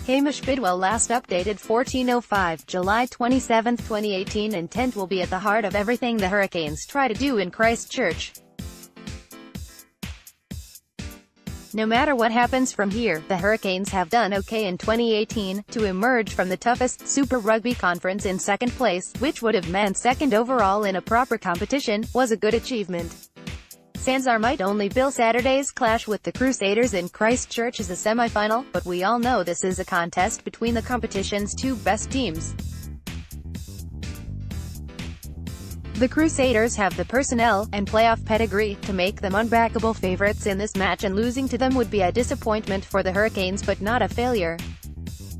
HAMISH BIDWELL Last updated 14:05 July 27, 2018. Intent will be at the heart of everything the Hurricanes try to do in Christchurch. No matter what happens from here, the Hurricanes have done okay in 2018, to emerge from the toughest Super Rugby conference in second place, which would have meant second overall in a proper competition, was a good achievement. Sanzaar might only bill Saturday's clash with the Crusaders in Christchurch as a semi-final, but we all know this is a contest between the competition's two best teams. The Crusaders have the personnel and playoff pedigree to make them unbackable favorites in this match, and losing to them would be a disappointment for the Hurricanes but not a failure.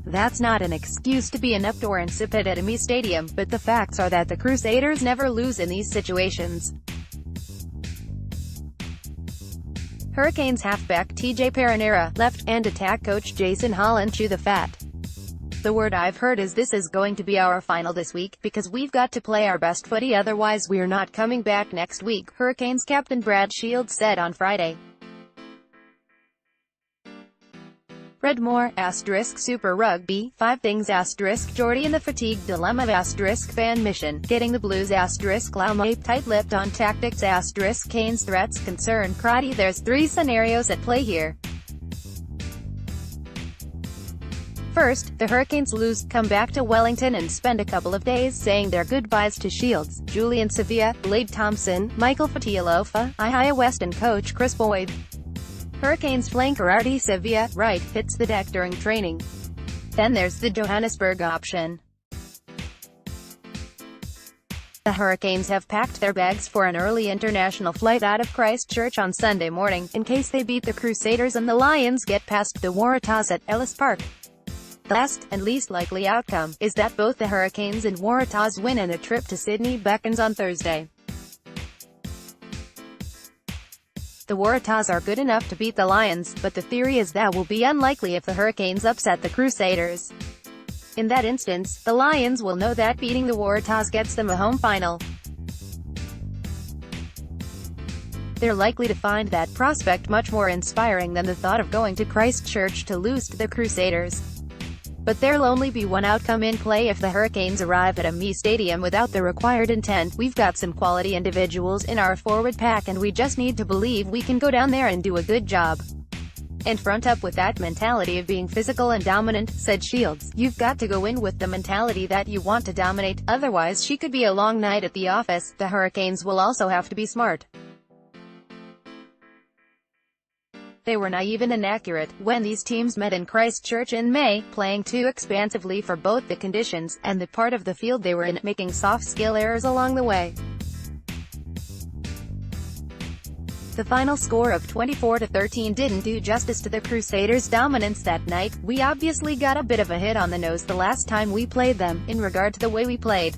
That's not an excuse to be inept or insipid at HAMISH Stadium, but the facts are that the Crusaders never lose in these situations. Hurricanes halfback TJ Perenara, left, and attack coach Jason Holland chew the fat. The word I've heard is this is going to be our final this week, because we've got to play our best footy, otherwise we're not coming back next week, Hurricanes captain Brad Shields said on Friday. Redmore, Super Rugby, 5 things, Geordie and the fatigue dilemma, fan mission, getting the blues, Laume, tight-lipped on tactics, Canes threats, concern, Crotty. There's 3 scenarios at play here. First, the Hurricanes lose, come back to Wellington and spend a couple of days saying their goodbyes to Shields, Julian Sevilla, Blade Thompson, Michael Fatialofa, Ihia West and coach Chris Boyd. Hurricanes flanker Artie Sevilla, right, hits the deck during training. Then there's the Johannesburg option. The Hurricanes have packed their bags for an early international flight out of Christchurch on Sunday morning, in case they beat the Crusaders and the Lions get past the Waratahs at Ellis Park. The last, and least likely outcome, is that both the Hurricanes and Waratahs win and a trip to Sydney beckons on Thursday. The Waratahs are good enough to beat the Lions, but the theory is that will be unlikely if the Hurricanes upset the Crusaders. In that instance, the Lions will know that beating the Waratahs gets them a home final. They're likely to find that prospect much more inspiring than the thought of going to Christchurch to lose to the Crusaders. But there'll only be one outcome in play if the Hurricanes arrive at HAMISH Stadium without the required intent. We've got some quality individuals in our forward pack and we just need to believe we can go down there and do a good job. And front up with that mentality of being physical and dominant, said Shields. You've got to go in with the mentality that you want to dominate, otherwise she could be a long night at the office. The Hurricanes will also have to be smart. They were naive and inaccurate when these teams met in Christchurch in May, playing too expansively for both the conditions and the part of the field they were in, making soft skill errors along the way. The final score of 24-13 didn't do justice to the Crusaders' dominance that night. We obviously got a bit of a hit on the nose the last time we played them, in regard to the way we played.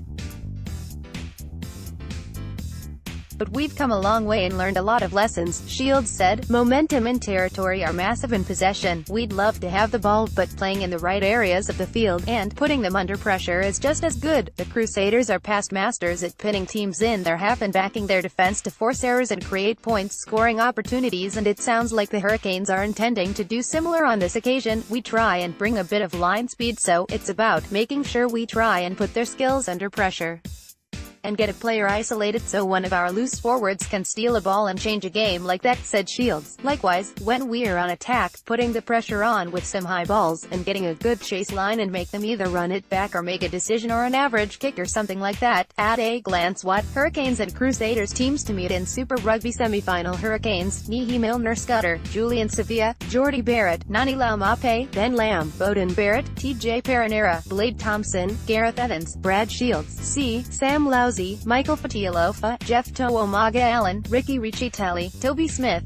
But we've come a long way and learned a lot of lessons, Shields said. Momentum and territory are massive in possession. We'd love to have the ball, but playing in the right areas of the field and putting them under pressure is just as good. The Crusaders are past masters at pinning teams in their half and backing their defense to force errors and create points-scoring opportunities, and it sounds like the Hurricanes are intending to do similar on this occasion. We try and bring a bit of line speed, so it's about making sure we try and put their skills under pressure and get a player isolated so one of our loose forwards can steal a ball and change a game like that, said Shields. Likewise, when we're on attack, putting the pressure on with some high balls, and getting a good chase line and make them either run it back or make a decision or an average kick or something like that. At a glance, what? Hurricanes and Crusaders teams to meet in Super Rugby semi-final. Hurricanes, Nihi Milner-Scudder, Julian Sevilla, Geordie Barrett, Nani Laumape, Ben Lamb, Bowden Barrett, TJ Perenara, Blade Thompson, Gareth Evans, Brad Shields, Sam Lousy, Michael Fatialofa, Jeff To'omaga Allen, Ricky Ricciatelli, Toby Smith,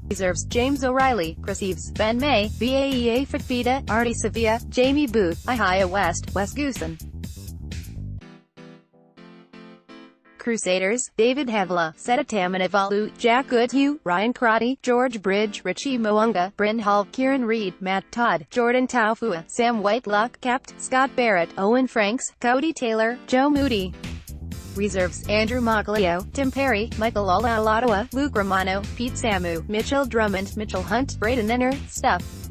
Reserves, James O'Reilly, Chris Eves, Ben May, Baea Fafita, Artie Sevilla, Jamie Booth, Ihia West, Wes Goosen. Crusaders, David Havila, Seta Tamanavalu, Jack Goodhue, Ryan Crotty, George Bridge, Richie Mounga, Bryn Hall, Kieran Reid, Matt Todd, Jordan Taufua, Sam Whitelock, Capt, Scott Barrett, Owen Franks, Cody Taylor, Joe Moody. Reserves: Andrew Maglio, Tim Perry, Michael Olalatua, Luke Romano, Pete Samu, Mitchell Drummond, Mitchell Hunt, Braden Enner. Stuff.